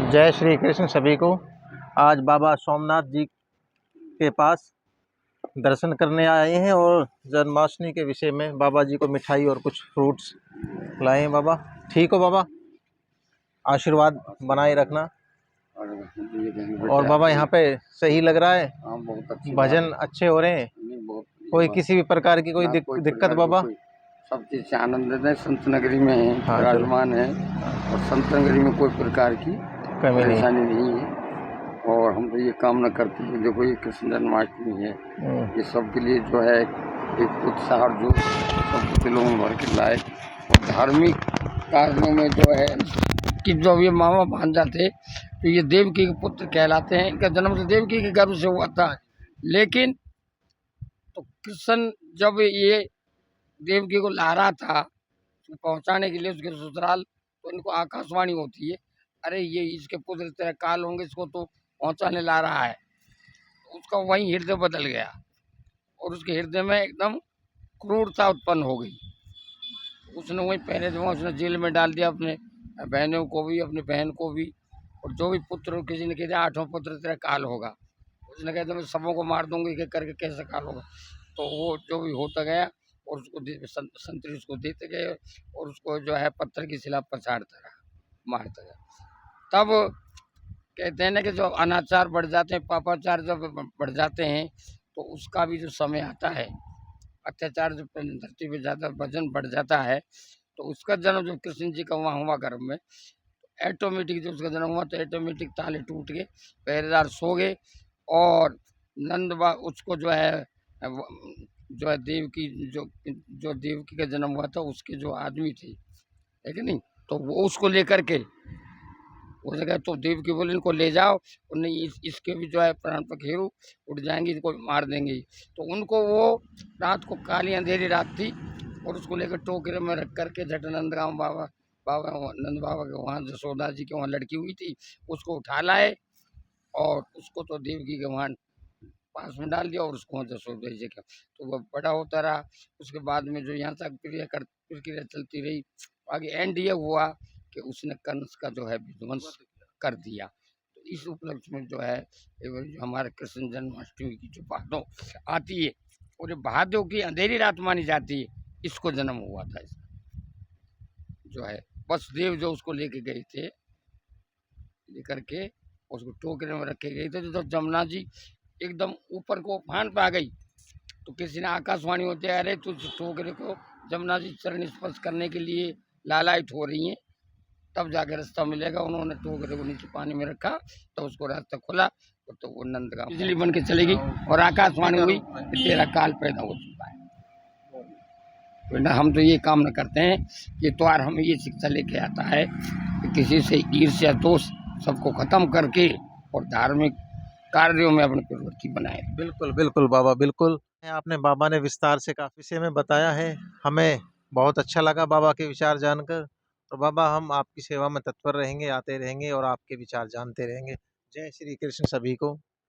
जय श्री कृष्ण सभी को। आज बाबा सोमनाथ जी के पास दर्शन करने आए हैं और जन्माष्टमी के विषय में बाबा जी को मिठाई और कुछ फ्रूट्स लाए हैं। बाबा ठीक हो बाबा? आशीर्वाद बनाए रखना। और बाबा यहाँ पे सही लग रहा है? बहुत अच्छी भजन अच्छे हो रहे हैं? कोई किसी भी प्रकार की कोई दिक्कत बाबा? सब चीज से आनंद है। संत नगरी में है, हाँ, विराजमान है और संत नगरी में कोई प्रकार की कमी परेशानी नहीं है। और हम तो ये कामना करते हैं, देखो ये कृष्ण जन्माष्टमी है, ये सबके लिए जो है एक उत्साह और जो सब दिलों में भर के लाए। और धार्मिक कार्यों में जो है कि जब ये मामा भांजा थे तो ये देवकी के पुत्र कहलाते हैं। इनका जन्म तो देवकी के गर्भ से हुआ था, लेकिन तो कृष्ण जब ये देवकी को ला रहा था पहुंचाने के लिए उसके ससुराल, तो इनको आकाशवाणी होती है, अरे ये इसके पुत्र तेरे काल होंगे, इसको तो पहुंचाने ला रहा है। उसका वहीं हृदय बदल गया और उसके हृदय में एकदम क्रूरता उत्पन्न हो गई। उसने वहीं पहले जो उसने जेल में डाल दिया अपने बहनों को भी, अपनी बहन को भी, और जो भी पुत्र किसी ने कहा 8वां पुत्र तेरा काल होगा। उसने कहा मैं सबों को मार दूंगी कि करके कैसे काल होगा। तो वो जो भी होता गया और उसको संतरी उसको देते गए और उसको जो है पत्थर की शिला पछाड़ता रहा, मारता गया। तब कहते हैं ना कि जो अनाचार बढ़ जाते हैं, पापाचार जब बढ़ जाते हैं तो उसका भी जो समय आता है, अत्याचार जब धरती पे ज़्यादा वजन बढ़ जाता है, तो उसका जन्म जब कृष्ण जी का वहाँ हुआ गर्भ में, ऑटोमेटिक जब उसका जन्म हुआ तो ऑटोमेटिक ताले टूट गए, पहरेदार सो गए और नंदबा उसको जो है देवकी जो देवकी का जन्म हुआ था उसके जो आदमी थे, है कि नहीं, तो वो उसको लेकर के उसने कहा तो देवकी बोले इनको ले जाओ, और नहीं इसके भी जो है प्राण पखेरु उड़ जाएंगे, इनको मार देंगे। तो उनको वो रात को काली अंधेरी रात थी और उसको लेकर टोकरे में रख करके झटनंद गाँव बाबा नंद बाबा के वहाँ जसोदा जी के वहाँ लड़की हुई थी, उसको उठा लाए और उसको तो देवकी के वहाँ पास में डाल दिया और उसको वहाँ जसोदा जी के, तो वह बड़ा होता रहा। उसके बाद में जो यहाँ तक प्रक्रिया चलती रही, आगे एंड ये हुआ कि उसने कंस का जो है विध्वंस कर दिया। तो इस उपलक्ष्य में जो है हमारे कृष्ण जन्माष्टमी की जो भादों आती है और ये भादों की अंधेरी रात मानी जाती है, इसको जन्म हुआ था इसका जो है वसुदेव जो उसको लेके गए थे, लेकर के उसको टोकरे में रखे गए थे। तो जमुना जी एकदम ऊपर को फान पे आ गई तो किसी ने आकाशवाणी होती है, अरे तू टोकरे को जमुना जी चरण स्पर्श करने के लिए लालायित हो रही हैं, तब जाके रास्ता मिलेगा। उन्होंने टोकरे को नीचे पानी में रखा तो उसको रास्ता खुला तो वो नंदगांव बिजली बन के चलेगी और आकाशवाणी हुई कि तेरा काल पैदा हो चुका है। तो हम तो ये कामना करते हैं कि त्योहार हमें ये शिक्षा लेके आता है कि किसी से ईर्ष्या दोष सबको खत्म करके और धार्मिक कार्यों में अपनी प्रवृत्ति बनाए। बिल्कुल बिल्कुल बाबा, बिल्कुल। आपने बाबा ने विस्तार से काफी विषय में बताया है, हमें बहुत अच्छा लगा बाबा के विचार जानकर। और बाबा हम आपकी सेवा में तत्पर रहेंगे, आते रहेंगे और आपके विचार जानते रहेंगे। जय श्री कृष्ण सभी को।